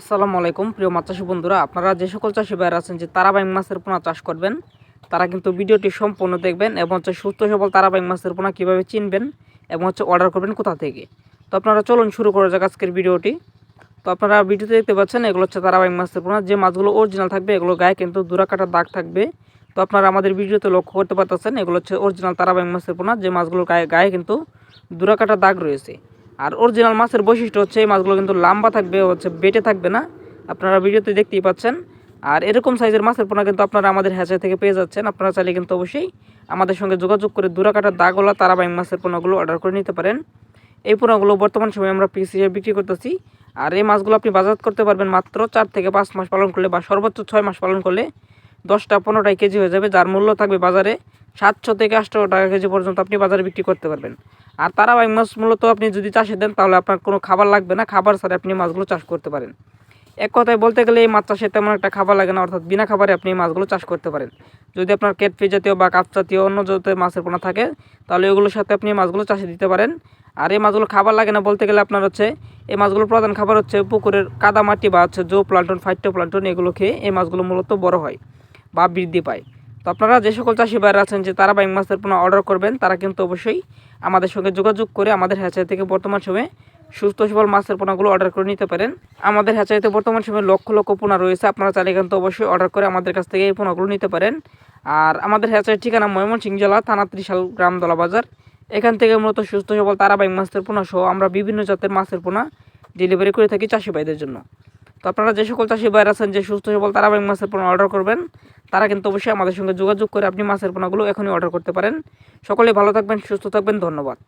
আসসালামু আলাইকুম প্রিয় মাছ চাষী বন্ধুরা, আপনারা যে সকল চাষি ভাইরা আছেন যে তারাবাইং মাছের পোনা চাষ করবেন তারা কিন্তু ভিডিওটি সম্পূর্ণ দেখবেন এবং সুস্থ সবল তারাবাইং মাছের পোনা কীভাবে চিনবেন এবং অর্ডার করবেন কোথা থেকে। তো আপনারা চলুন শুরু করা যাক আজকের ভিডিওটি। তো আপনারা ভিডিওতে দেখতে পাচ্ছেন এগুলো হচ্ছে তারাবাইং মাছের পোনা। যে মাছগুলো অরিজিনাল থাকবে এগুলো গায়ে কিন্তু দুরা কাটা দাগ থাকবে। তো আপনারা আমাদের ভিডিওতে লক্ষ্য করতে পারতেছেন এগুলো হচ্ছে অরিজিনাল তারাবাইং মাছের পোনা, যে মাছগুলোর গায়ে কিন্তু দুরা কাটা দাগ রয়েছে। আর অরিজিনাল মাছের বৈশিষ্ট্য হচ্ছে এই মাছগুলো কিন্তু লম্বা থাকবে, বেটে থাকবে না, আপনারা ভিডিওতে দেখতেই পাচ্ছেন। আর এরকম সাইজের মাছের পোনা কিন্তু আপনারা আমাদের হ্যাচারি থেকে পেয়ে যাচ্ছেন। আপনারা চাইলে কিন্তু অবশ্যই আমাদের সঙ্গে যোগাযোগ করে দুরা কাটার দাগওয়ালা তারাবাইং মাছের পোনাগুলো অর্ডার করে নিতে পারেন। এই পোনাগুলো বর্তমান সময়ে আমরা পিস হিসেবে বিক্রি করতেছি। আর এই মাছগুলো আপনি বাজারজাত করতে পারবেন মাত্র 4 থেকে 5 মাস পালন করলে, বা সর্বোচ্চ 6 মাস পালন করলে 10-15 কেজি হয়ে যাবে, যার মূল্য থাকবে বাজারে 700 থেকে 800 টাকা কেজি পর্যন্ত আপনি বাজারে বিক্রি করতে পারবেন। আর তারাবাইং মাছ মূলত আপনি যদি চাষে দেন তাহলে আপনার কোনো খাবার লাগবে না, খাবার ছাড়া আপনি মাছগুলো চাষ করতে পারেন। এক কথায় বলতে গেলে এই মাছ চাষে তেমন একটা খাবার লাগে না, অর্থাৎ বিনা খাবারে আপনি এই মাছগুলো চাষ করতে পারেন। যদি আপনার ক্যাটফিশ জাতীয় বা কাপ জাতীয় অন্য জাতীয় মাছের পোনা থাকে তাহলে এগুলোর সাথে আপনি মাছগুলো চাষে দিতে পারেন। আর এই মাছগুলো খাবার লাগে না বলতে গেলে আপনার হচ্ছে এই মাছগুলোর প্রধান খাবার হচ্ছে পুকুরের কাদামাটি বা হচ্ছে জো প্লান্টন, ফাইটোপ্লান্টন, এগুলো খেয়ে এই মাছগুলো মূলত বড় হয় বা বৃদ্ধি পায়। তো আপনারা যে সকল চাষি ভাইরা আছেন যে তারাবাইং মাছের পোনা অর্ডার করবেন তারা কিন্তু অবশ্যই আমাদের সঙ্গে যোগাযোগ করে আমাদের হ্যাচারি থেকে বর্তমান সময়ে সুস্থ সবল মাছের পোনাগুলো অর্ডার করে নিতে পারেন। আমাদের হ্যাচারিতে বর্তমান সময়ে লক্ষ লক্ষ পোনা রয়েছে, আপনারা চাইলে কিন্তু অবশ্যই অর্ডার করে আমাদের কাছ থেকে এই পোনাগুলো নিতে পারেন। আর আমাদের হ্যাচারির ঠিকানা ময়মনসিংহ জেলা, থানা ত্রিশাল, গ্রাম দলা বাজার। এখান থেকে মূলত সুস্থ সবল তারাবাইং মাছের পোনা সহ আমরা বিভিন্ন জাতের মাছের পোনা ডেলিভারি করে থাকি চাষি ভাইদের জন্য। তো আপনারা যে সকল চাষি ভাইরা আছেন যে সুস্থ সবল তারাবাইং মাছের পোনা অর্ডার করবেন তারা কিন্তু অবশ্যই আমাদের সঙ্গে যোগাযোগ করে আপনি মাছের পোনাগুলো এখনই অর্ডার করতে পারেন। সকলে ভালো থাকবেন, সুস্থ থাকবেন, ধন্যবাদ।